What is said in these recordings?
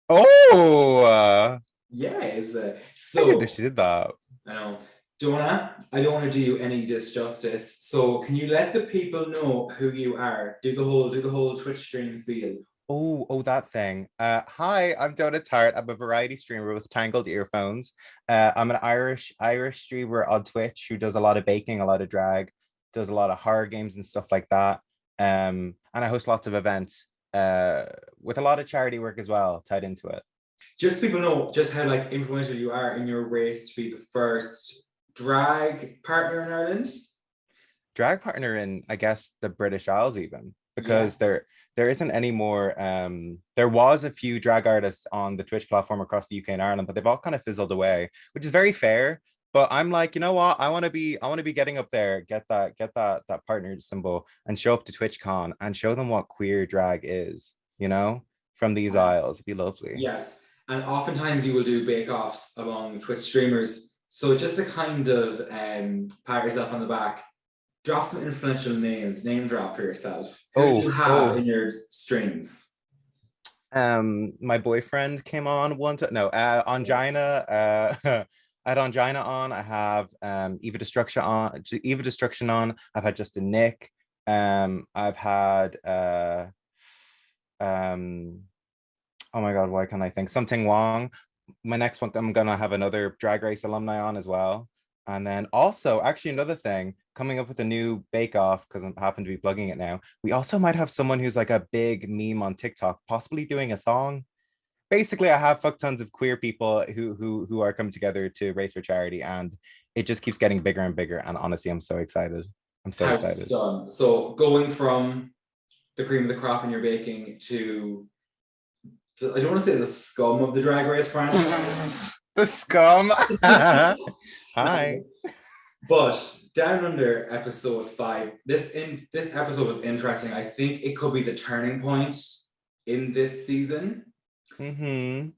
Oh, Yes. I didn't know So she did that. I know. Donna, I don't want to do you any disjustice. So can you let the people know who you are? Do the whole Twitch stream spiel. Oh, that thing. Hi, I'm Donut Tart. I'm a variety streamer with tangled earphones. I'm an Irish streamer on Twitch who does a lot of baking, a lot of drag, does a lot of horror games and stuff like that. And I host lots of events, with a lot of charity work as well tied into it. Just so people know just how like influential you are in your race to be the first drag partner in Ireland. Drag partner in, I guess, the British Isles even, because Yes. there isn't any more. There was a few drag artists on the Twitch platform across the UK and Ireland, but they've all kind of fizzled away, which is very fair. But I'm like, you know what? I want to be getting up there, get that partner symbol, and show up to TwitchCon and show them what queer drag is, from these isles. It'd be lovely. Yes. And oftentimes you will do bake-offs among Twitch streamers. So just to kind of pat yourself on the back, drop some influential names, name drop for yourself. Who do you have Oh, in your strings? my boyfriend came on one time. No, Angina. I had Angina on. I have Eva Destruction on. I've had Justin Nick. I've had um oh my god, why can't I think? Something Wong. My next one, I'm gonna have another Drag Race alumni on as well. And then also, actually, another thing, coming up with a new Bake Off, because I happen to be plugging it now. We also might have someone who's like a big meme on TikTok, possibly doing a song. Basically, I have fuck tons of queer people who are coming together to race for charity, and it just keeps getting bigger and bigger. And honestly, I'm so excited. I'm so House excited. done. So going from the cream of the crop in your baking to I don't want to say the scum of the drag race franchise. The scum. Hi. But Down Under episode 5, this episode was interesting. I think it could be the turning point in this season. Mm-hmm.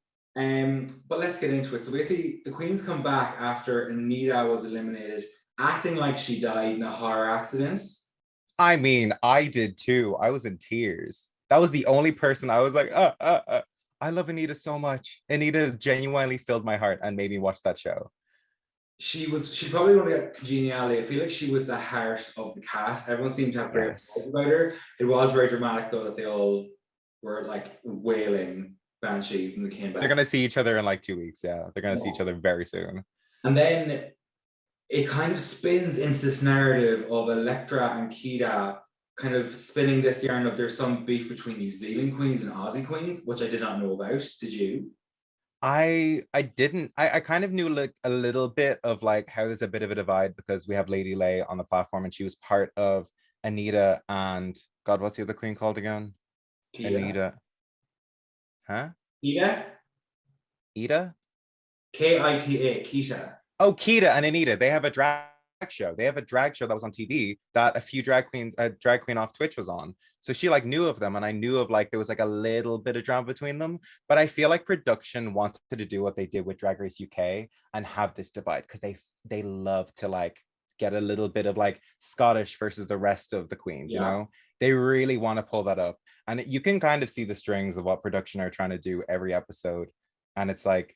But let's get into it. So basically, the Queens come back after Anita was eliminated, acting like she died in a horror accident. I mean, I did too. I was in tears. That was the only person I was like, I love Anita so much. Anita genuinely filled my heart and made me watch that show. She probably only got congeniality. I feel like she was the heart of the cast. Everyone seemed to have great Yes. vibes about her. It was very dramatic though that they all were like wailing banshees and they came They're back. gonna see each other in like 2 weeks. Yeah, they're gonna see each other very soon. And then it kind of spins into this narrative of Electra and Kita kind of spinning this yarn of there's some beef between New Zealand queens and Aussie queens, which I did not know about. Did you? I didn't I kind of knew like a little bit of like how there's a bit of a divide because we have Lady Lay on the platform and she was part of Anita and God, what's the other queen called again? Kita. Anita, huh? Kita? Ida? Kita. Kita. Oh, Kita and Anita, they have a drag show. They have a drag show that was on TV that a few a drag queen off Twitch was on. So she like knew of them, and I knew of like there was like a little bit of drama between them. But I feel like production wanted to do what they did with Drag Race UK and have this divide because they love to like get a little bit of like Scottish versus the rest of the queens. Yeah. They really want to pull that up, and you can kind of see the strings of what production are trying to do every episode, and it's getting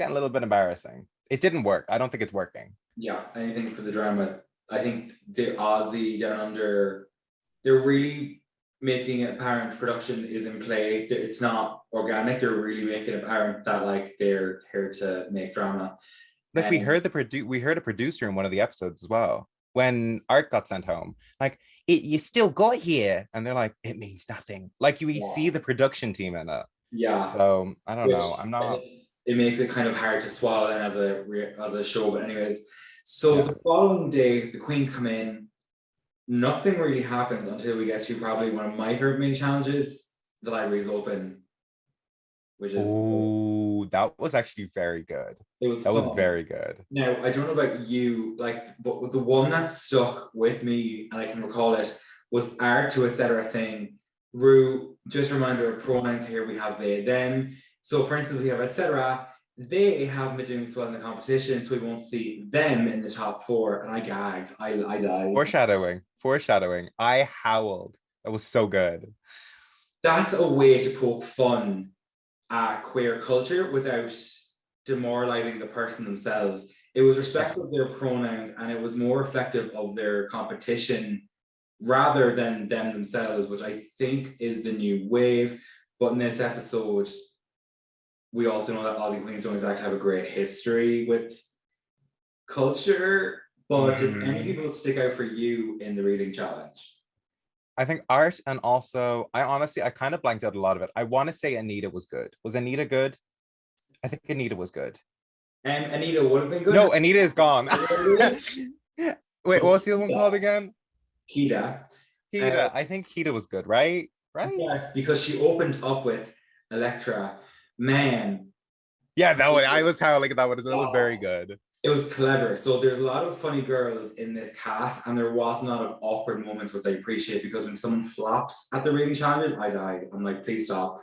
a little bit embarrassing. It didn't work. I don't think it's working. Yeah, anything for the drama. I think the Aussie Down Under, they're really making it apparent production is in play. It's not organic. They're really making it apparent that like they're here to make drama. Like And we heard a producer in one of the episodes as well when Art got sent home. Like you still got here, and they're like, it means nothing. Like you yeah, see the production team in it. yeah, So I don't which know. I'm I not. think it makes it kind of hard to swallow in as a show. But anyways, so Yeah. the following day, the Queens come in. Nothing really happens until we get to probably one of my favorite mini challenges. The library's open, which is Oh, that was actually very good. it was That was fun. very good. Now, I don't know about you, like, but the one that stuck with me, and I can recall it, was Art to etc. saying, Rue, just a reminder of pronouns here, we have they, them. So, for instance, we have etc. They haven't been doing so well in the competition, so we won't see them in the top four. And I gagged. I died. Foreshadowing. Foreshadowing. I howled. That was so good. That's a way to poke fun queer culture without demoralizing the person themselves. It was Yeah. respectful of their pronouns and it was more reflective of their competition rather than them themselves, which I think is the new wave. But in this episode, we also know that Aussie Queens don't exactly have a great history with culture. But did any Mhm. people stick out for you in the reading challenge? I think art and also I honestly I kind of blanked out a lot of it. I want to say Anita was good. Was Anita good? I think Anita was good. Anita would have been good. No, Anita is gone. Wait, what's the other one called again? Kida. Uh, Kita. I think Kita was good, right? Right? yes, because she opened up with Electra. Man, Yeah, that one. I was howling at that one. That was very good. it was clever. So there's a lot of funny girls in this cast, and there was a lot of awkward moments, which I appreciate because when someone flops at the reading challenges, I die. I'm like, please stop.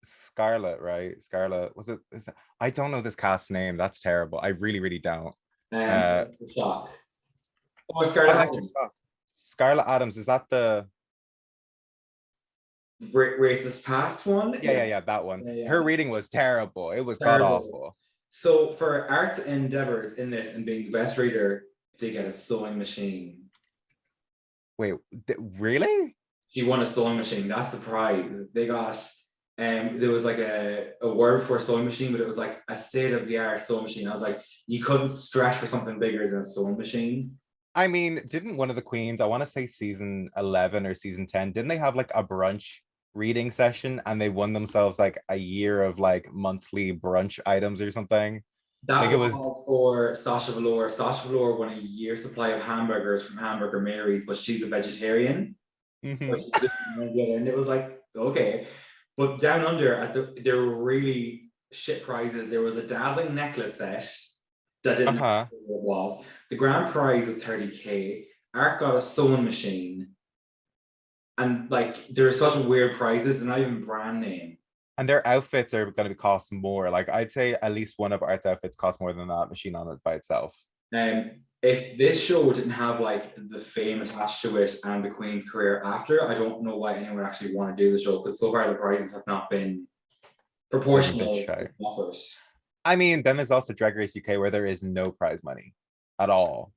Scarlet, right? Scarlet. Was it? Is that, I don't know this cast's name. That's terrible. I really, really don't. Uh, The shock. Oh, Scarlett Electric Shock. Adams. Scarlet Adams. Is that the? Racist past one. Yeah, yeah, Yes. yeah. That one. Yeah, Her yeah. reading was terrible. It was god Terrible. awful. So for arts endeavors in this and being the best reader, they get a sewing machine. Wait, really? She won a sewing machine. That's the prize. They got there was like a word for a sewing machine, but it was like a state of the art sewing machine. I was like, you couldn't stretch for something bigger than a sewing machine. I mean, didn't one of the queens, I want to say season 11 or season 10, didn't they have like a brunch reading session and they won themselves like a year of like monthly brunch items or something? Like That it was was, all for Sasha Velour. Sasha Velour won a year supply of hamburgers from Hamburger Mary's, but she's a vegetarian. But mhm. she didn't get it. And it was like, okay. But down under, there were really shit prizes. There was a dazzling necklace set that didn't know Uh-huh. what it was. The grand prize is 30K. Art got a sewing machine. And like, there are such weird prizes, and not even brand name. And their outfits are going to cost more. Like I'd say at least one of Art's outfits costs more than that machine on it by itself. If this show didn't have like the fame attached to it and the Queen's career after, I don't know why anyone would actually want to do the show because so far the prizes have not been They haven't been proportional shown. offers. I mean, then there's also Drag Race UK where there is no prize money at all.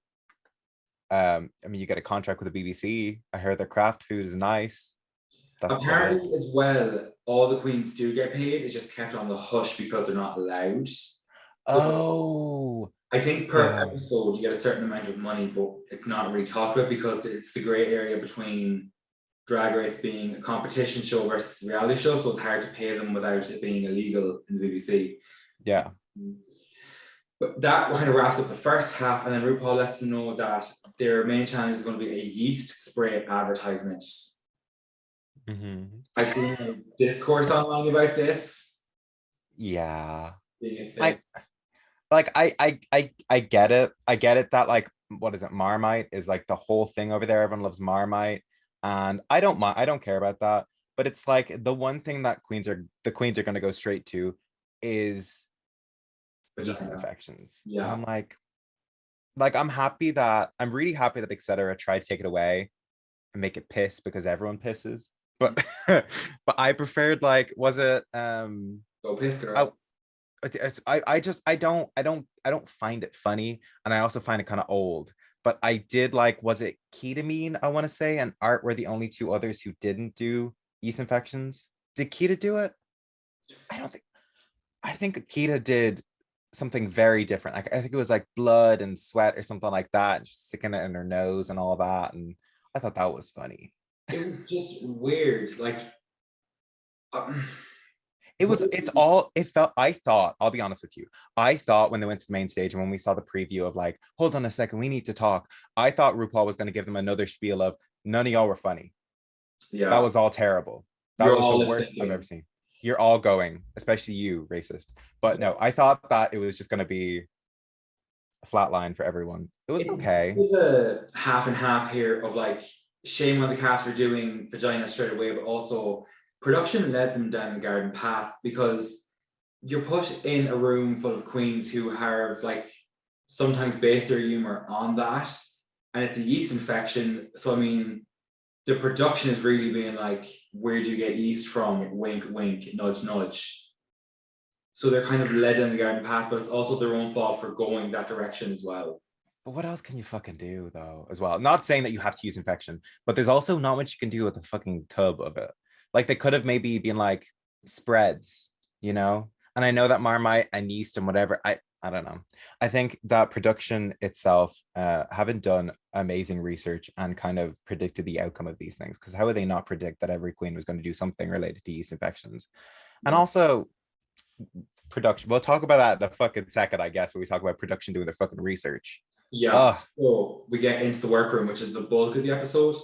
I mean, you get a contract with the BBC. I heard their craft food is nice. That's about it. Apparently, as well, all the queens do get paid. It's just kept on the hush because they're not allowed. So Oh, I think per yeah. episode you get a certain amount of money, but it's not really talked about because it's the grey area between Drag Race being a competition show versus a reality show. So it's hard to pay them without it being illegal in the BBC. Yeah. But that kind of wraps up the first half, and then RuPaul lets them know that their main challenge is going to be a yeast spray advertisement. Mhm. I've seen a discourse online about this Yeah. being a thing. I like I get it. I get it that like what is it? Marmite is like the whole thing over there. Everyone loves Marmite. And I don't mind, I don't care about that. But it's like the one thing that the queens are gonna go straight to is yeast Vagina. infections. And Yeah. I'm like I'm really happy that etc. tried to take it away and make it piss because everyone pisses. But but I preferred like was it Go piss, I, girl. I just I don't find it funny and I also find it kind of old. But I did like was it ketamine I want to say and Art were the only two others who didn't do yeast infections. Did Keita do it? I don't think I think Keita did something very different. Like I think it was like blood and sweat or something like that, and just sticking it in her nose and all that. And I thought that was funny. It was just weird. Like, um, It felt, I thought, I'll be honest with you. I thought when they went to the main stage and when we saw the preview of like, hold on a second, we need to talk. I thought RuPaul was going to give them another spiel of none of y'all were funny. That yeah, was all terrible. That you're was the all lip worst I've ever syncing. seen. You're all going, especially you, racist. But no, I thought that it was just going to be a flat line for everyone. It was It's okay. a half and half here of like shame on the cast for doing vagina straight away, but also production led them down the garden path because you're put in a room full of queens who have like sometimes based their humor on that, and it's a yeast infection. So I mean, the production is really being like, where do you get yeast from? Wink, wink, nudge, nudge. So they're kind of led down the garden path, but it's also their own fault for going that direction as well. But what else can you fucking do though, as well? Not saying that you have to use infection, but there's also not much you can do with a fucking tub of it. Like they could have maybe been like spreads, you know? And I know that Marmite and yeast and whatever, I don't know. I think that production itself haven't done amazing research and kind of predicted the outcome of these things. Because how would they not predict that every queen was going to do something related to yeast infections? And Yeah. also production. We'll talk about that in a fucking second, I guess, when we talk about production doing their fucking research. Yeah. Oh, So we get into the workroom, which is the bulk of the episode.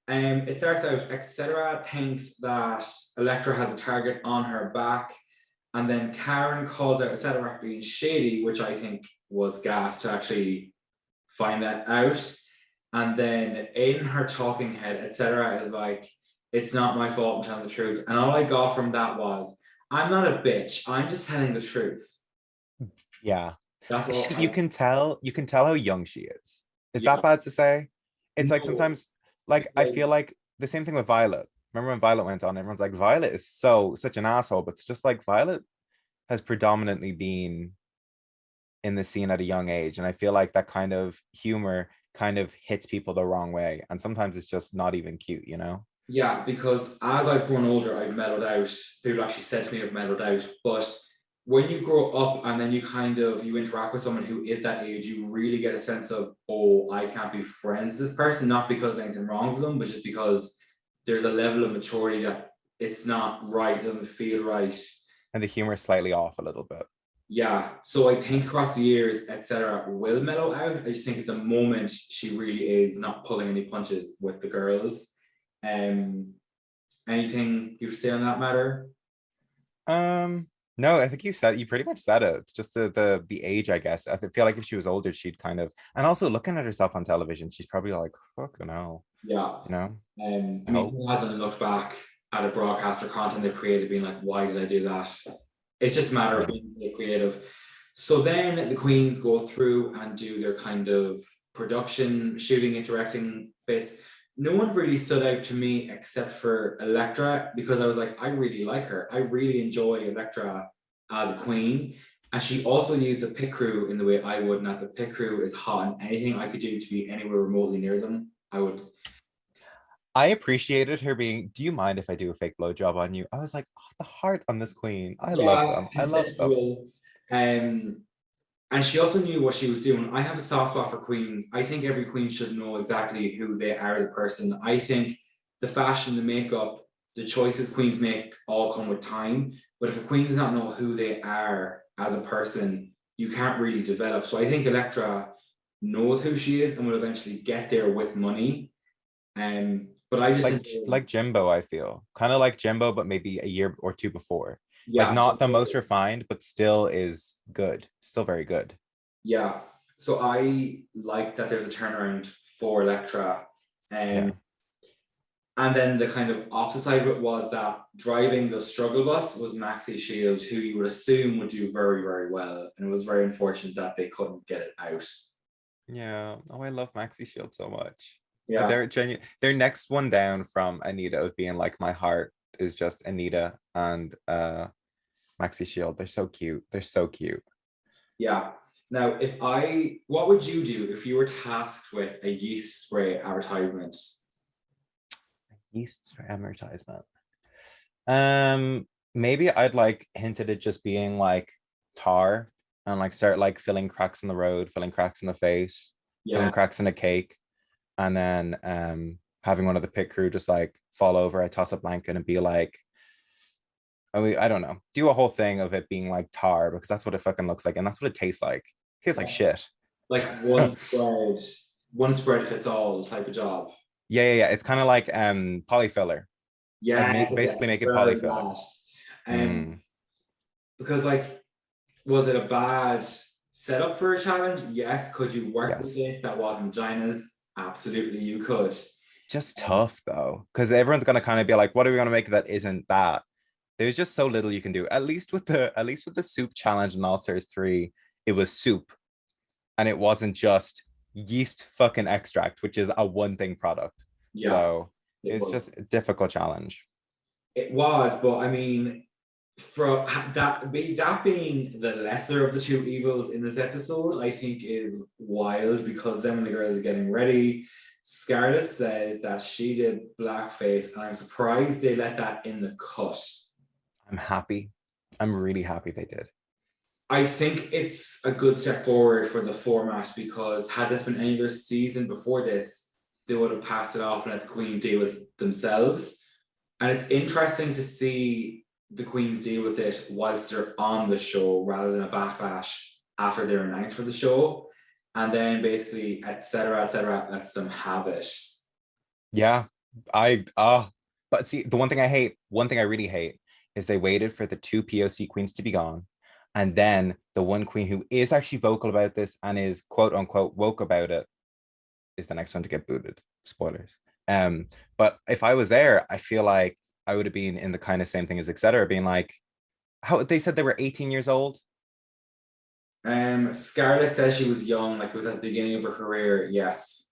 It starts out, etc. thinks that Electra has a target on her back, and then Karen calls out etc. for being shady, which I think was gas to actually find that out. And then in her talking head, etc. is like, it's not my fault, I'm telling the truth. And all I got from that was, I'm not a bitch, I'm just telling the truth. yeah. That's all You I, can tell how young she is. Is yeah. that bad to say? It's like No, sometimes, like I because feel like the same thing with Violet. Remember when Violet went on, everyone's like, Violet is so such an asshole, but it's just like Violet has predominantly been in the scene at a young age. And I feel like that kind of humor kind of hits people the wrong way. And sometimes it's just not even cute, you know? yeah, because as I've grown older, I've mellowed out. People actually said to me I've mellowed out. But when you grow up and then you interact with someone who is that age, you really get a sense of, oh, I can't be friends with this person, not because there's anything wrong with them, but just because there's a level of maturity that it's not right, it doesn't feel right. And the humor is slightly off a little bit. Yeah. So I Yeah. think across the years, etc., will mellow out. I just think at the moment she really is not pulling any punches with the girls. Um, anything you say on that matter? Um, no, I think you pretty much said it. It's just the age, I guess. Feel like if she was older, she'd kind of, and also looking at herself on television, she's probably like, fucking hell, Yeah. you know? I I mean, hope. who hasn't looked back at a broadcaster content they've created, being like, why did I do that? It's just a matter of True. being really creative. So then the Queens go through and do their kind of production, shooting it, directing bits. No one really stood out to me except for Electra because I was like, I really like her. I really enjoy Electra as a queen. And she also used the pit crew in the way I would, not the pit crew is hot and anything I could do to be anywhere remotely near them, I would. I appreciated her being, do you mind if I do a fake blowjob on you? I was like, oh, the heart on this queen. I love Yeah, them. I love them. consensual. Um, and she also knew what she was doing. I have a soft spot for queens. I think every queen should know exactly who they are as a person. I think the fashion, the makeup, the choices queens make all come with time. But if a queen does not know who they are as a person, you can't really develop. So I think Electra knows who she is and will eventually get there with money. But I just enjoyed, Like Jimbo, I feel. Kind of like Jimbo, but maybe a year or two before. Like yeah, not the most refined, but still is good. Still very good. yeah. So I like that there's a turnaround for Electra. Yeah. Um, and then the kind of opposite side of it was that driving the struggle bus was Maxi Shield, who you would assume would do very, very well. And it was very unfortunate that they couldn't get it out. Yeah. Oh, I love Maxi Shield so much. Yeah, Their next one down from Anita of being like my heart is just Anita and Maxi Shield. They're so cute. They're so cute. yeah. Now, what would you do if you were tasked with a yeast spray advertisement? Yeasts for advertisement. Maybe I'd like hinted at just being like tar and like start like filling cracks in the road, filling cracks in the face, filling Yeah, cracks in a cake, and then having one of the pit crew just like fall over. I toss a blanket and be like, I don't know, do a whole thing of it being like tar because that's what it fucking looks like, and that's what it tastes like. It tastes like shit. like one spread fits all type of job. Yeah. It's kind of like polyfiller. I'd Yes, yes, basically make it very polyfiller. that. Mm, Because like, was it a bad setup for a challenge? Yes. Could you work with yes. it that wasn't vaginas? Absolutely, you could. Just Um, tough though, because everyone's gonna kind of be like, what are we gonna make that isn't that? There's just so little you can do. At least with the soup challenge in All Stars 3, it was soup and it wasn't just yeast fucking extract, which is a one thing product. yeah, So it it's just was. a difficult challenge. It was, but I mean, from that being the lesser of the two evils in this episode, I think is wild because then when the girls are getting ready, Scarlett says that she did blackface, and I'm surprised they let that in the cut. I'm happy. I'm really happy they did. I think it's a good step forward for the format because had this been any other season before this, they would have passed it off and let the Queen deal with themselves. And it's interesting to see the Queens deal with it whilst they're on the show rather than a backlash after they're announced for the show. And then basically, etc., let them have it. Yeah, but see, the one thing I really hate is they waited for the two POC queens to be gone. And then the one queen who is actually vocal about this and is quote unquote woke about it is the next one to get booted. Spoilers. But if I was there, I feel like I would have been in the kind of same thing as etc. Being like, how they said they were 18 years old. Scarlett says she was young, like it was at the beginning of her career. Yes.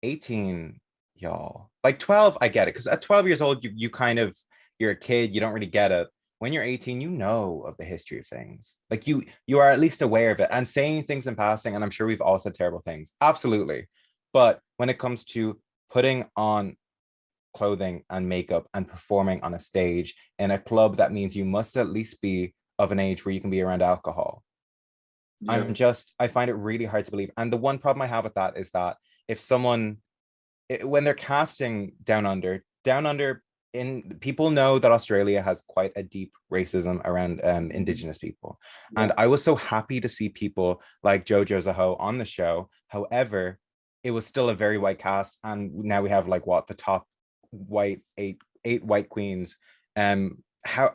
18, y'all. Like 12, I get it. Because at 12 years old, you kind of you're a kid, you don't really get it. When you're 18, you know of the history of things. Like you are at least aware of it and saying things in passing, and I'm sure we've all said terrible things. Absolutely. But when it comes to putting on clothing and makeup and performing on a stage in a club, that means you must at least be of an age where you can be around alcohol. Yeah. I find it really hard to believe. And the one problem I have with that is that if someone when they're casting Down Under, in people know that Australia has quite a deep racism around Indigenous people, and Yeah. I was so happy to see people like Jojo Zaho on the show. However, it was still a very white cast, and now we have like what the top white eight white queens. How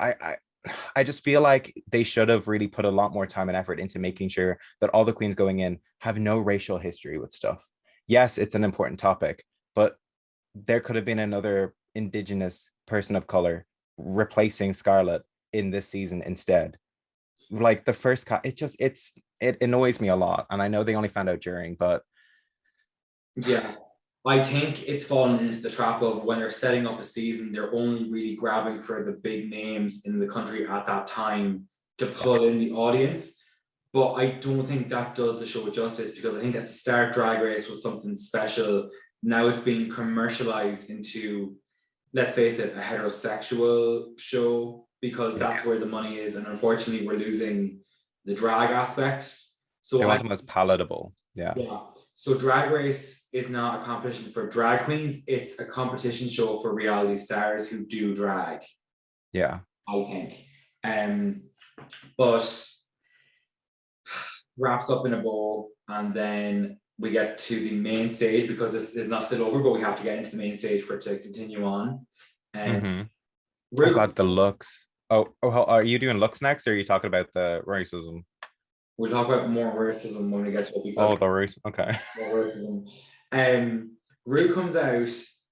I just feel like they should have really put a lot more time and effort into making sure that all the queens going in have no racial history with stuff. Yes, it's an important topic, but there could have been another indigenous person of color replacing Scarlett in this season instead. Like the first it annoys me a lot, and I know they only found out during, but Yeah. I think it's fallen into the trap of when they're setting up a season, they're only really grabbing for the big names in the country at that time to yeah, pull in the audience. But I don't think that does the show justice because I think at the start, Drag Race was something special. Now it's being commercialized into, let's face it, a heterosexual show because yeah. that's where the money is. And unfortunately, we're losing the drag aspect. They So want I, the most palatable. Yeah, yeah. So Drag Race is not a competition for drag queens. It's a competition show for reality stars who do drag, yeah. I think. Um, but wraps up in a bow, and then we get to the main stage because this is not still over, but we have to get into the main stage for it to continue on. And Mm-hmm. Oh Ru- God, the looks. Are you doing looks next, or are you talking about the racism? we'll talk about more racism when we get to it because Oh, the race. Okay. more racism. Um, Rue comes out,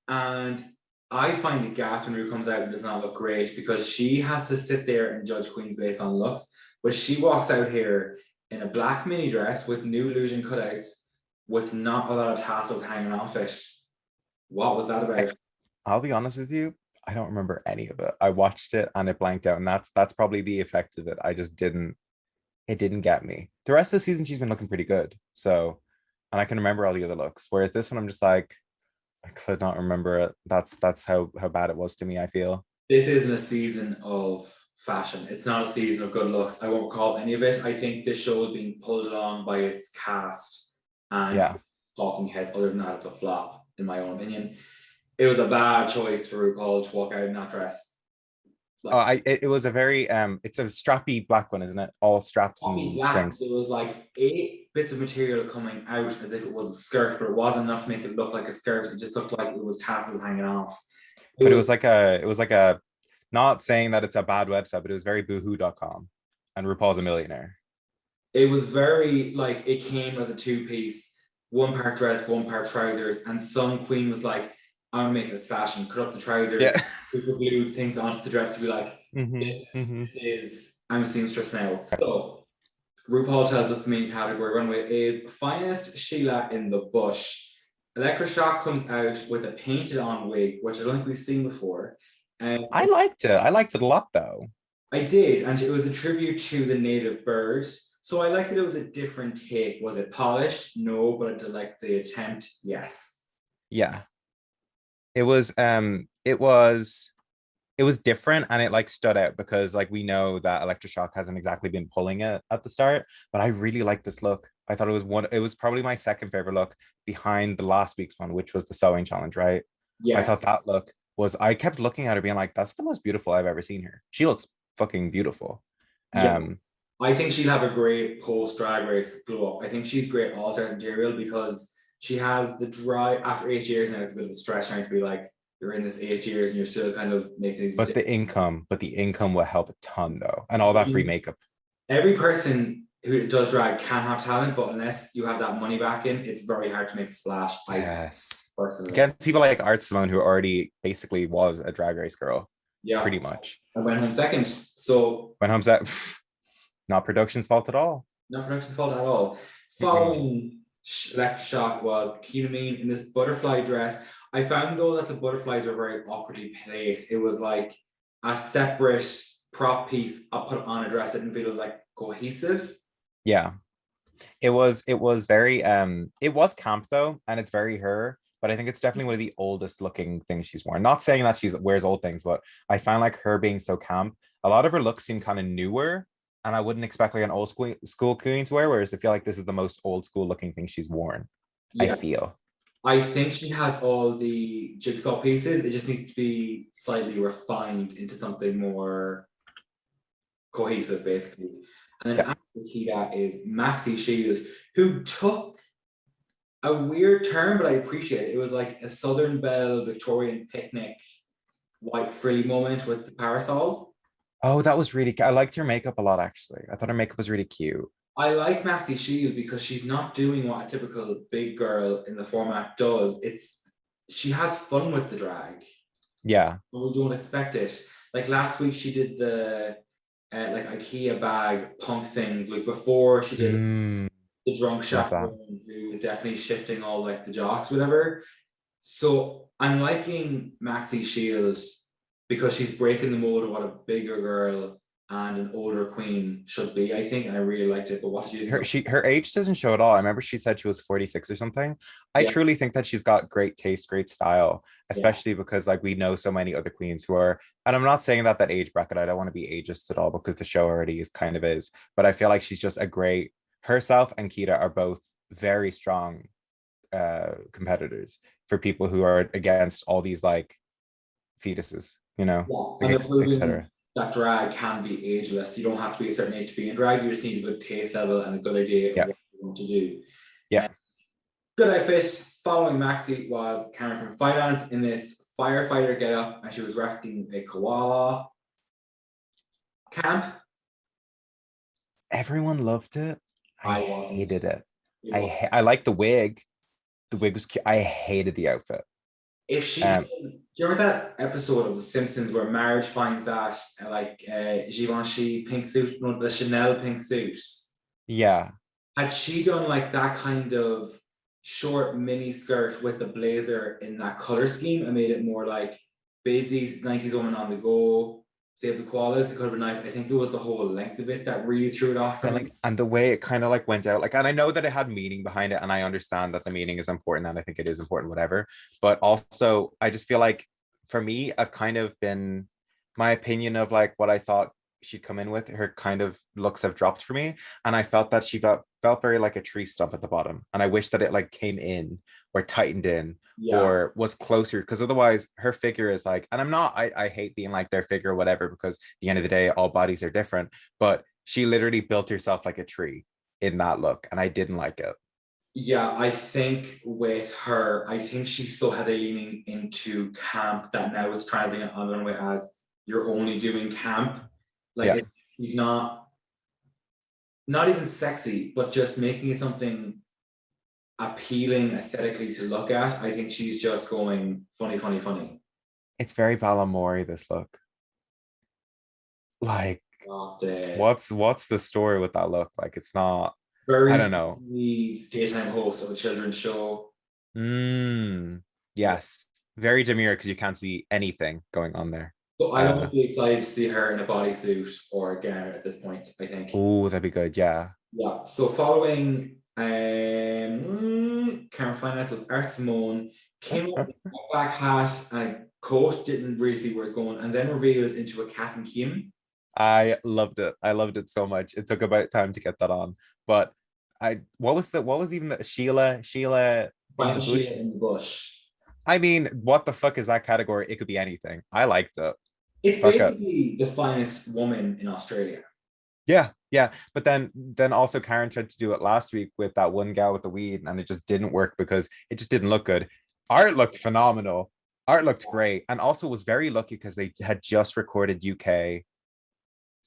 and I find it gas when Rue comes out and does not look great because she has to sit there and judge queens based on looks. But she walks out here in a black mini dress with new illusion cutouts with not a lot of tassels hanging off it. What was that I, about? I'll be honest with you. I don't remember any of it. I watched it and it blanked out, and that's probably the effect of it. I just didn't. It didn't get me. The rest of the season, she's been looking pretty good. So, and I can remember all the other looks. Whereas this one, I'm just like, I could not remember it. That's how bad it was to me, I feel. This isn't a season of fashion. It's not a season of good looks. I won't recall any of it. I think this show is being pulled along by its cast and Yeah. talking heads. Other than that, it's a flop, in my own opinion. It was a bad choice for RuPaul to walk out in that dress. Oh, Like it was a very it's a strappy black one, isn't it? All straps poppy and black, strings. there was like 8 bits of material coming out as if it was a skirt, but it wasn't enough to make it look like a skirt. It just looked like it was tassels hanging off. It But was it was like a not saying that it's a bad website, but it was very boohoo.com. And RuPaul's a millionaire. it was very like it came as a two-piece, one part dress, one part trousers, and some queen was like, "I'm gonna make this fashion, cut up the trousers, Yeah. super glue things onto the dress to be like, hmm hmm this is I'm a seamstress now." So RuPaul tells us the main category runway is finest Sheila in the bush. Electra Shock comes out with a painted on wig, which I don't think we've seen before. And I liked it. I liked it a lot though. I did, and it was a tribute to the native bird. So I liked that it was a different take. Was it polished? No, but I did like the attempt. Yes. Yeah. It was different and it like stood out because like we know that electroshock hasn't exactly been pulling it at the start, but I really like this look. I thought it was probably my second favorite look behind the last week's one, which was the sewing challenge, right? I thought Yes. that look was, I kept looking at her being like, that's the most beautiful I've ever seen her. She looks fucking beautiful. Yeah. um I think she'd have a great post drag race glow up. I think she's great all star material because she has the drive after 8 years now. It's a bit of a stretch trying to be like you're in this 8 years and you're still kind of making these but mistakes. the income will help a ton though, and all that free makeup. Every person who does drag can have talent, but unless you have that money back in, it's very hard to make a splash. I Yes, personally, against people like Art Simone, who already basically was a drag race girl yeah, pretty much. I went home second. So When Home's that not production's fault at all. not production's fault at all. Mm-mm. Following electroshock was ketamine in this butterfly dress. I found though that the butterflies were very awkwardly placed. It was like a separate prop piece I put on a dress. It didn't feel like cohesive. Yeah, it was very it was camp though, and it's very her, but I think it's definitely one of the oldest looking things she's worn. Not saying that she's wears old things, but I find like her being so camp, a lot of her looks seem kind of newer, and I wouldn't expect like an old school queen to wear, whereas I feel like this is the most old school looking thing she's worn. I Yes. feel. I think she has all the jigsaw pieces. It just needs to be slightly refined into something more cohesive, basically. And then Yeah. after Kita is Maxi Shield, who took a weird turn, but I appreciate it. It was like a Southern Belle Victorian picnic white frilly moment with the parasol. Oh, that was really, I liked her makeup a lot actually. I thought her makeup was really cute. I like Maxi Shield because she's not doing what a typical big girl in the format does. It's she has fun with the drag. Yeah. But we don't expect it. Like last week, she did the like IKEA bag punk things. Like before, she did Mm, the drunk love that. chaperone, who was definitely shifting all like the jocks, whatever. So I'm liking Maxi Shields because she's breaking the mold of what a bigger girl and an older queen should be. I think, and I really liked it. But what did you think? Her age doesn't show at all. I remember she said she was 46 or something. I Yeah, truly think that she's got great taste, great style, yeah, especially because like we know so many other queens who are, and I'm not saying that age bracket, I don't want to be ageist at all because the show already is kind of is, but I feel like she's just a great, herself and Kita are both very strong competitors for people who are against all these like fetuses, yeah. And like they're proving etc. that drag can be ageless. You don't have to be a certain age to be in drag. You just need a good taste level and a good idea of Yeah, what you want to do. yeah. Good outfit. Following Maxi was Karen from Finance in this firefighter getup, and she was rescuing a koala camp. Everyone loved it. I I wasn't. hated it. It was. I like the wig. The wig was cute. I hated the outfit. If she had, Um, do you remember that episode of The Simpsons where Marge finds that Givenchy pink suit, no, the Chanel pink suit? yeah, Had she done like that kind of short mini skirt with the blazer in that color scheme and made it more like Basie's 90s woman on the go, save the koalas, it could have been nice. I think it was the whole length of it that really threw it off for and me. like, and the way it kind of like went out, like, and I know that it had meaning behind it, and I understand that the meaning is important, and I think it is important, whatever. But also, I just feel like for me, I've kind of been, my opinion of like what I thought she'd come in with, her kind of looks have dropped for me, and I felt that she felt very like a tree stump at the bottom, and I wish that it like came in or tightened in Yeah. or was closer, because otherwise her figure is like, and I hate being like their figure or whatever, because at the end of the day all bodies are different, but she literally built herself like a tree in that look, and I didn't like it. Yeah, I think with her, I think she's so heavily leaning into camp that now it's translating on the runway as you're only doing camp. Like Yeah, it's she's not even sexy, but just making it something appealing aesthetically to look at. I think she's just going funny, funny, funny. it's very Balamori, this look. Like, Not this. what's the story with that look? Like, it's not, I Very don't know. daytime host of a children's show. Mm, Yeah. yes, very demure because you can't see anything going on there. So I'd Uh, almost be excited to see her in a bodysuit or a gown at this point, I think. oh, that'd be good. Yeah. Yeah. So following Karen Finance was Art Simone, came up with a black hat and a coat, didn't really see where it's going, and then revealed into a Kath and Kim. I loved it. I loved it so much. It took about time to get that on. But what was even the Sheila in Find the the Sheila bush? in the bush. I mean, what the fuck is that category? It could be anything. I liked it. It's Fuck it. basically the finest woman in Australia. Yeah, yeah. But then also Karen tried to do it last week with that one gal with the weed, and it just didn't work because it just didn't look good. Art looked phenomenal. Art looked great. And also was very lucky because they had just recorded UK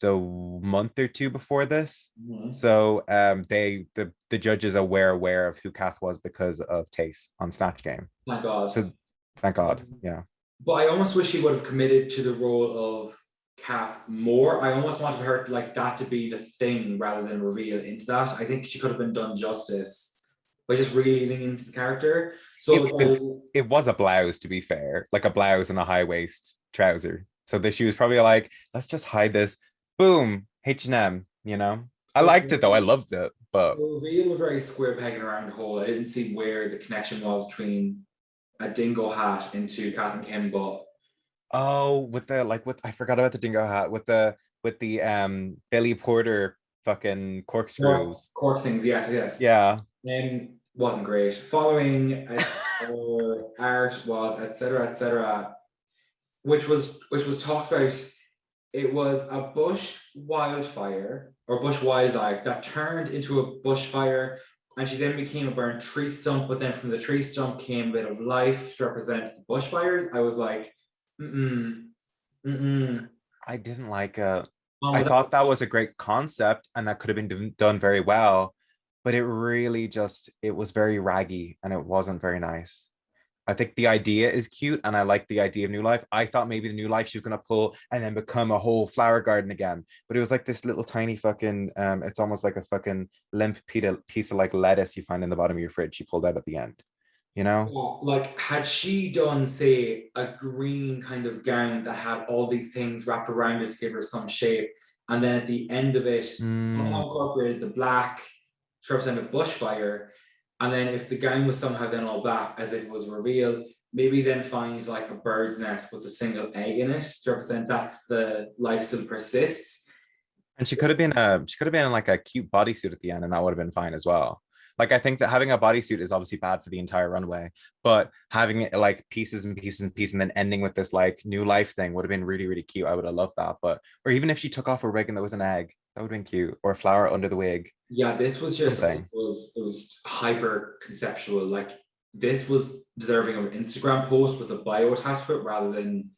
the month or two before this. Mhm. So the judges are aware of who Kath was because of Taste on Snatch Game. My God. So thank God. Yeah. But I almost wish she would have committed to the role of Kath more. I almost wanted her like that to be the thing rather than reveal into that. I think she could have been done justice by just really leaning into the character. So It, it it was a blouse, to be fair, like a blouse and a high waist trouser. So that she was probably like, let's just hide this. Boom, H&M, you know. I but liked it though. I loved it. the But reveal was very square pegging around the hole. I didn't see where the connection was between a dingo hat into Kath and Kim, but oh, with the like with I forgot about the dingo hat with the Billy Porter fucking corkscrews. court things, yes, yes. Yeah. Wasn't great. Following art was etc. Which was talked about. It was a bush wildfire or bush wildlife that turned into a bushfire, and she then became a burnt tree stump. But then from the tree stump came a bit of life to represent the bushfires. I was like, mm mm. I didn't like it. On I with thought that was a great concept and that could have been done very well, but it really just it was very raggy and it wasn't very nice. I think the idea is cute and I like the idea of New Life. I thought maybe the New Life she was gonna pull and then become a whole flower garden again, but it was like this little tiny fucking it's almost like a fucking limp piece of like lettuce you find in the bottom of your fridge she pulled out at the end, you know? Yeah, like had she done, say, a green kind of gown that had all these things wrapped around it to give her some shape, and then at the end of it, somehow Mm. incorporated the black to represent a bushfire, and then if the gown was somehow then all black, as if it was revealed, maybe then find like a bird's nest with a single egg in it to represent that's the life still persists. And she could have been in like a cute bodysuit at the end, and that would have been fine as well. Like I think that having a bodysuit is obviously bad for the entire runway, but having it like pieces and pieces and pieces and then ending with this like new life thing would have been really, really cute. I would have loved that. But or even if she took off her wig and there was an egg, that would have been cute. Or a flower under the wig, Yeah, this was just it something. was it was hyper conceptual. Like this was deserving of an Instagram post with a bio attached to it rather than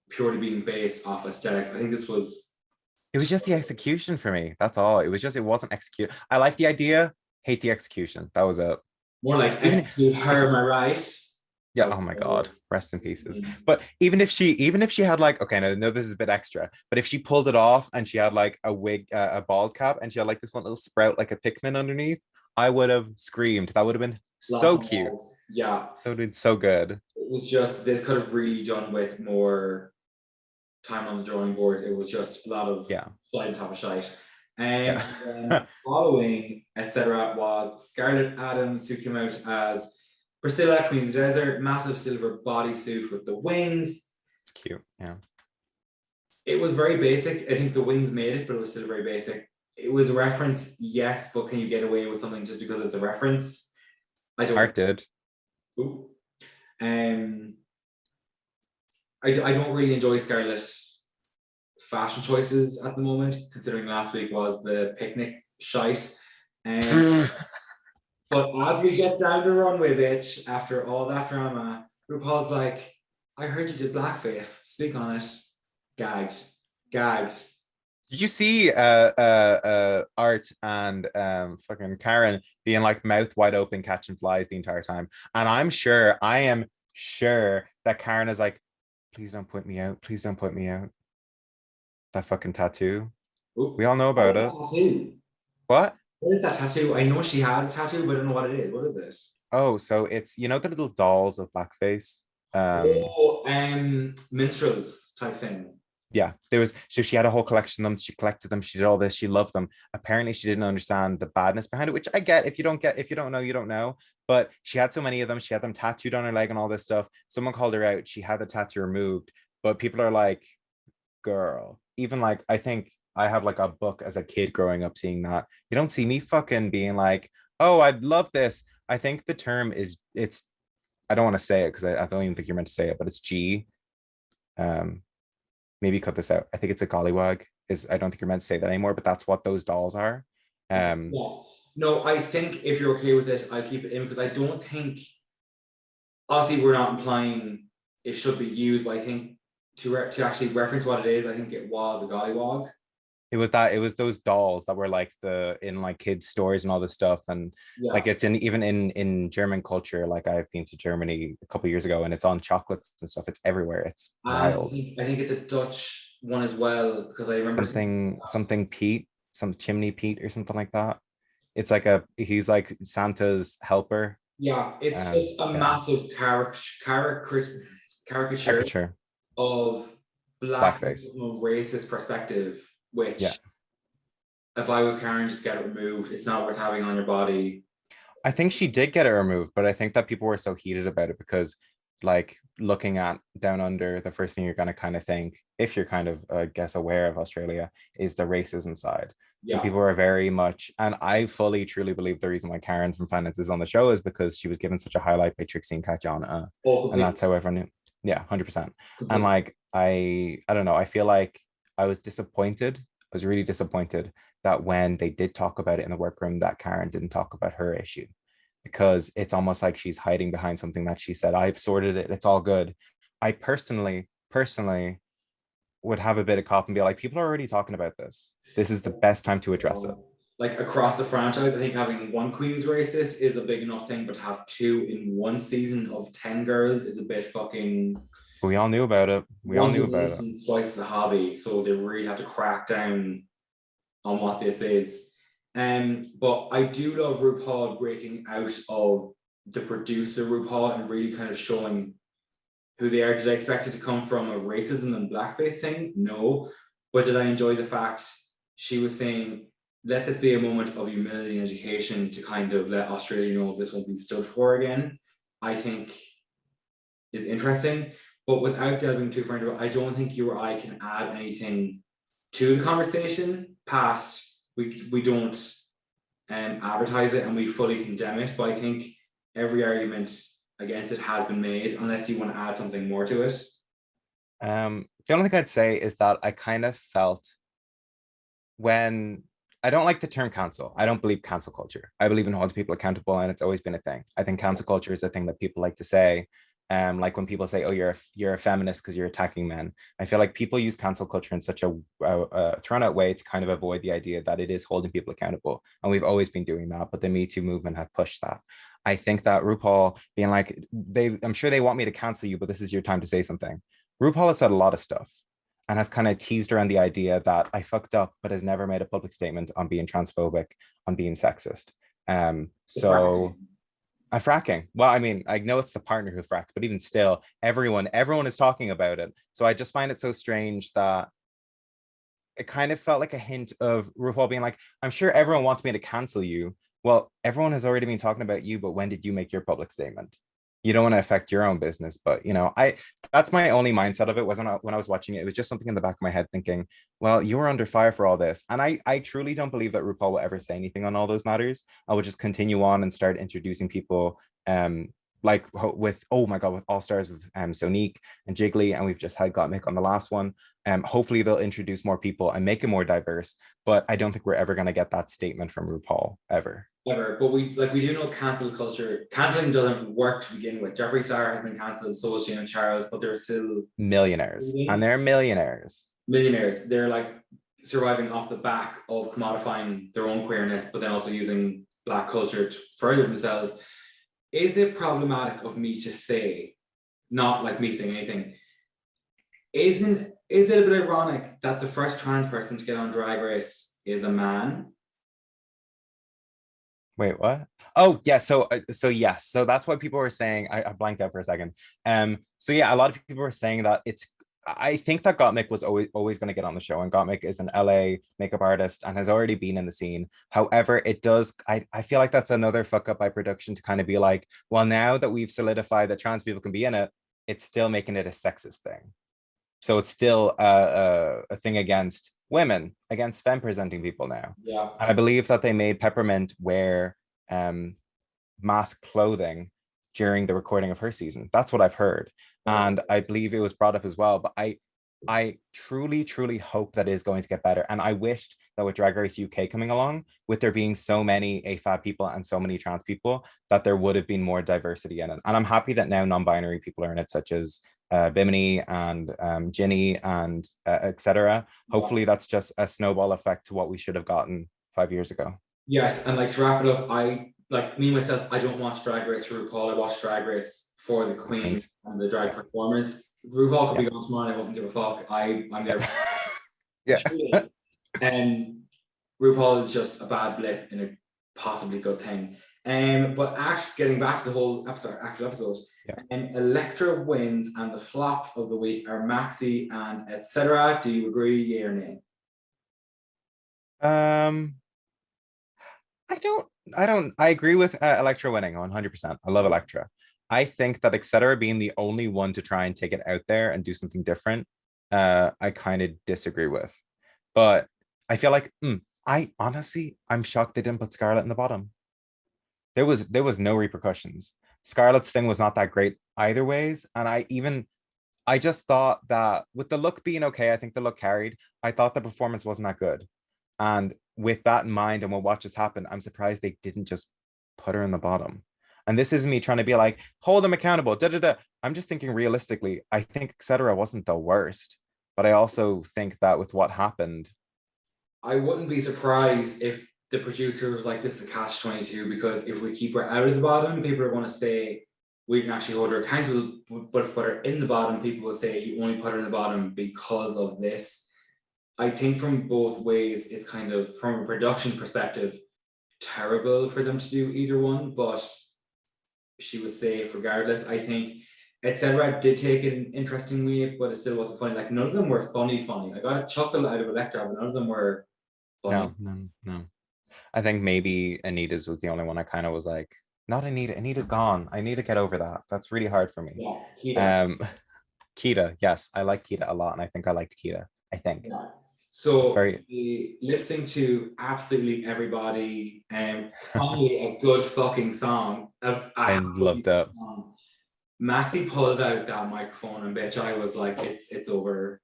purely being based off aesthetics. I think this was It was just the execution for me. That's all. It was just it wasn't execute. I like the idea, hate the execution. That was it. more like Even execute if her, am I right? yeah, That oh was my God, rest in pieces. mm, But even if she had like, okay, no, this is a bit extra, but if she pulled it off and she had like a wig, a bald cap, and she had like this one little sprout, like a Pikmin underneath, I would have screamed. That would have been so laughing cute. out. Yeah, That would have been so good. it was just this could have really done with more time on the drawing board. It was just a lot of Yeah, shite on top of shite. yeah. And then following, etc., was Scarlett Adams, who came out as Priscilla, Queen of the Desert, massive silver bodysuit with the wings. It's cute. Yeah. It was very basic. I think the wings made it, but it was still very basic. It was a reference, yes, but can you get away with something just because it's a reference? I don't. Art did. Ooh. Um, I don't really enjoy Scarlett's fashion choices at the moment, considering last week was the picnic shite. But as we get down the runway, bitch, after all that drama, RuPaul's like, I heard you did blackface. Speak on it. Gags. Gags. Did you see Art and fucking Karen being like mouth wide open catching flies the entire time? And I am sure that Karen is like, please don't point me out. Please don't point me out. That fucking tattoo. We Ooh, all know what is about that it. tattoo? What? What is that tattoo? I know she has a tattoo, but I don't know what it is. What is it? Oh, so it's you know the little dolls of blackface? Um, Oh, minstrels type thing. yeah, there was, so she had a whole collection of them. She collected them. She did all this. She loved them. Apparently, she didn't understand the badness behind it, which I get. If you don't know, you don't know. But she had so many of them. She had them tattooed on her leg and all this stuff. Someone called her out. She had the tattoo removed. But people are like, girl, even like, I think I have like a book as a kid growing up seeing that. You don't see me fucking being like, oh, I'd love this. I think the term is, I don't want to say it because I don't even think you're meant to say it, but it's G. Um, maybe cut this out. I think it's a gollywog. Is I don't think you're meant to say that anymore, but that's what those dolls are. Okay. Um, Yes. No, I think if you're okay with it, I'll keep it in because I don't think, obviously, we're not implying it should be used, but I think to actually reference what it is, I think it was a gollywog. it was those dolls that were like the in like kids stores and all this stuff, and like Yeah. it's in even in German culture. Like I've been to Germany a couple years ago, and it's on chocolates and stuff. It's everywhere. It's And wild. I think it's a Dutch one as well, because I remember seeing that. Something Pete, some chimney Pete or something like that. It's like a he's like Santa's helper. Yeah, it's just a Yeah, massive caricature caricature, of black blackface. from a racist perspective, Yeah. which if I was Karen, just get it removed. It's not worth having on your body. I think she did get it removed, but I think that people were so heated about it because, like, looking at Down Under, the first thing you're going to kind of think, if you're kind of, I guess, aware of Australia, is the racism side. So Yeah. people are very much, and I fully, truly believe the reason why Karen from Finance is on the show is because she was given such a highlight by Trixie and Katjana, Oh, and completely, that's how everyone knew. Yeah, 100%. And completely. like, I don't know, I feel like I was disappointed. I was really disappointed that when they did talk about it in the workroom, that Karen didn't talk about her issue because it's almost like she's hiding behind something that she said, I've sorted it, it's all good. I personally would have a bit of cop and be like, people are already talking about this. This is the best time to address it. Like across the franchise, I think having one queen's racist is a big enough thing, but to have two in one season of 10 girls is a bit fucking. But we all knew about it. We all Once knew a about it. nation, twice a hobby. So they really have to crack down on what this is. But I do love RuPaul breaking out of the producer RuPaul and really kind of showing who they are. Did I expect it to come from a racism and blackface thing? No. But did I enjoy the fact she was saying, let this be a moment of humility and education to kind of let Australia know this won't be stood for again? I think is interesting. But without delving too far into it, I don't think you or I can add anything to the conversation past we don't advertise it and we fully condemn it. But I think every argument against it has been made, unless you want to add something more to it. The only thing I'd say is that I kind of felt when I don't like the term cancel. I don't believe cancel culture. I believe in holding people accountable, and it's always been a thing. I think cancel culture is a thing that people like to say. Like when people say, "Oh, you're a feminist because you're attacking men." I feel like people use cancel culture in such a thrown out way to kind of avoid the idea that it is holding people accountable, and we've always been doing that. But the Me Too movement have pushed that. I think that RuPaul being like, I'm sure they want me to cancel you, but this is your time to say something. RuPaul has said a lot of stuff and has kind of teased around the idea that I fucked up, but has never made a public statement on being transphobic, on being sexist. The fracking. So fracking. Well, I mean, I know it's the partner who fracks, but even still, everyone is talking about it. So I just find it so strange that it kind of felt like a hint of RuPaul being like, I'm sure everyone wants me to cancel you. Well, everyone has already been talking about you, but when did you make your public statement? You don't want to affect your own business, but I that's my only mindset of it. Wasn't when I was watching it, it was just something in the back of my head thinking, well, you were under fire for all this. And I truly don't believe that RuPaul will ever say anything on all those matters. I would just continue on and start introducing people like with oh my god with all stars with Sonique and Jiggly, and we've just had Gottmik on the last one. Hopefully they'll introduce more people and make it more diverse, but I don't think we're ever going to get that statement from RuPaul ever. Ever, but we do know cancel culture. Canceling doesn't work to begin with. Jeffree Star has been cancelled, so is Gina Charles, but they're still Millionaires, and they're millionaires. millionaires. They're like surviving off the back of commodifying their own queerness, but then also using black culture to further themselves. Is it problematic of me to say, not like me saying anything, is it a bit ironic that the first trans person to get on Drag Race is a man? Wait, what? Oh, yeah. So yes. So that's why people were saying. I blanked out for a second. So yeah, a lot of people were saying that it's. I think that Gottmik was always going to get on the show, and Gottmik is an LA makeup artist and has already been in the scene. However, it does. I feel like that's another fuck up by production to kind of be like, well, now that we've solidified that trans people can be in it, it's still making it a sexist thing. So it's still a thing against women, against femme presenting people now. Yeah. And I believe that they made Peppermint wear um, mask clothing during the recording of her season. That's what I've heard. Right. And I believe it was brought up as well. But I truly, truly hope that it is going to get better. And I wished that with Drag Race UK coming along, with there being so many AFAB people and so many trans people, that there would have been more diversity in it. And I'm happy that now non-binary people are in it, such as Bimini and Ginny and etc. Yeah. Hopefully that's just a snowball effect to what we should have gotten 5 years ago. Yes, and like to wrap it up, I like me myself, I don't watch Drag Race for RuPaul. I watch Drag Race for the The Queen Queens. and the drag Yeah. performers. RuPaul could Yeah. be gone tomorrow, and I wouldn't give a fuck. I'm there. Yeah. Truly. And RuPaul is just a bad blip in a possibly good thing. But Ash, getting back to the whole episode, actual episode, Yeah. Electra wins, and the flops of the week are Maxi and etc. Do you agree, yeah or nay? Um, I don't, I agree with Electra winning 100%. I love Electra. I think that etc. being the only one to try and take it out there and do something different, I kind of disagree with. But I feel like, I honestly, I'm shocked they didn't put Scarlett in the bottom. There was no repercussions. Scarlett's thing was not that great either ways, and I just thought that with the look being okay, I think the look carried. I thought the performance wasn't that good. And with that in mind and what just happened, I'm surprised they didn't just put her in the bottom. And this is me trying to be like, hold them accountable. Da, da, da. I'm just thinking realistically, I think etc. wasn't the worst. But I also think that with what happened, I wouldn't be surprised if the producer was like, this is a catch 22, because if we keep her out of the bottom, people are going to say we can actually hold her accountable. But if we put her in the bottom, people will say you only put her in the bottom because of this. I think from both ways, it's kind of from a production perspective, terrible for them to do either one, but she was safe regardless. I think etc. did take an interesting way, but it still wasn't funny. Like none of them were funny. I got a chuckle out of Electra, but none of them were funny. no, no, no. I think maybe Anita's was the only one I kind of was like, not Anita. Anita's gone. I need to get over that. That's really hard for me. Yeah, Kita. Um, Kita, yes, I like Kita a lot, and I think I liked Kita. I think Yeah. it's So very. the lip sync to absolutely everybody, and finally a good fucking song. I loved it. Maxi pulls out that microphone, and bitch, I was like, it's over.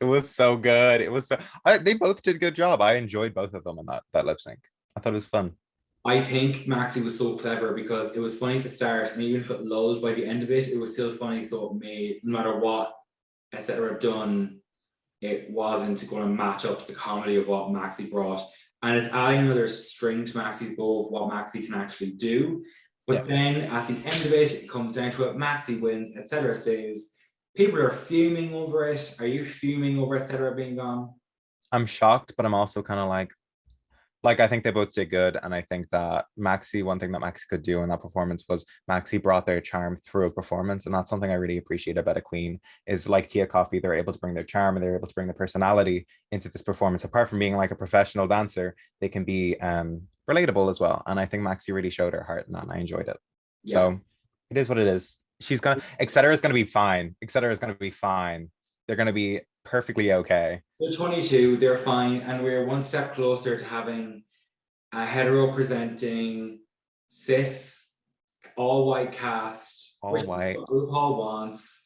It was so good. It was so. They both did a good job. I enjoyed both of them in that lip sync. I thought it was fun. I think Maxi was so clever because it was funny to start, and even if it lulled by the end of it, it was still funny. So it made no matter what etc. done, it wasn't going to match up to the comedy of what Maxi brought. And it's adding another string to Maxi's bow of what Maxi can actually do. Yeah, But then at the end of it, it comes down to it. Maxi wins, etc. stays. People are fuming over it. Are you fuming over etc. being gone? I'm shocked, but I'm also kind of like I think they both did good, and I think that Maxi, one thing that Maxi could do in that performance was Maxi brought their charm through a performance, and that's something I really appreciate about a queen. Is like Tia Coffee, they're able to bring their charm and they're able to bring their personality into this performance. Apart from being like a professional dancer, they can be relatable as well, and I think Maxi really showed her heart in that, and I enjoyed it. Yes. So it is what it is. She's gonna, etc. is gonna be fine. Etc. is gonna be fine. They're gonna be perfectly okay. They're 22, they're fine, and we're one step closer to having a hetero presenting cis all white cast, which All is white. what RuPaul wants.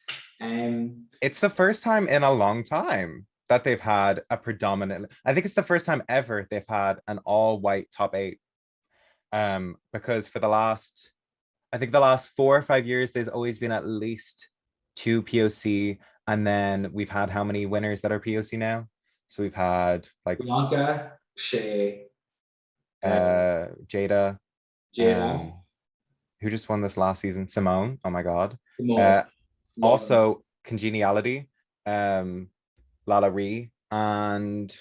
It's the first time in a long time that they've had a predominant. I think it's the first time ever they've had an all white top eight. Because for the last, I think the last 4 or 5 years, there's always been at least two POC, and then we've had how many winners that are POC now? So we've had like Bianca, Shay, Jada, Jada, um, who just won this last season? Simone. Oh my God. Simone, Uh, Lauren. also Congeniality, Lala Ree, and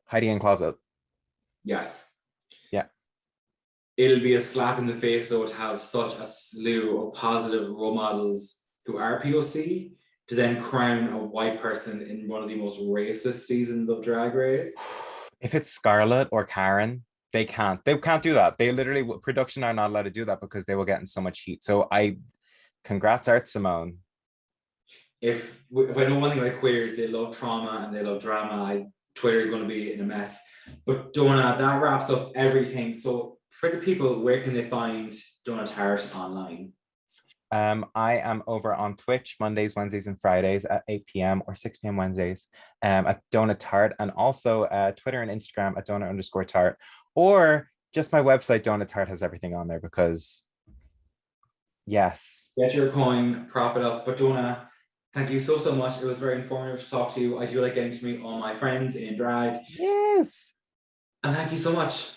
Heidi in Closet. Yes. Yeah. it'll be a slap in the face though to have such a slew of positive role models who are POC to then crown a white person in one of the most racist seasons of Drag Race. If it's Scarlett or Karen, they can't do that. They literally production are not allowed to do that because they will get in so much heat. So I congrats Art Simone. If I know one thing about queers, they love trauma and they love drama. Twitter is going to be in a mess. But Donna, that wraps up everything. So for the people, where can they find Donna Tart online? I am over on Twitch Mondays, Wednesdays, and Fridays at 8 p.m. or 6 p.m. Wednesdays at Donut Tart, and also Twitter and Instagram at Donut_Tart, or just my website, Donut Tart has everything on there because yes. Get your coin, prop it up. But Donna, thank you so much. It was very informative to talk to you. I do like getting to meet all my friends in drag. Yes. And thank you so much.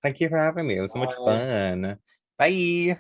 Thank you for having me. It was so much Bye. fun. Bye.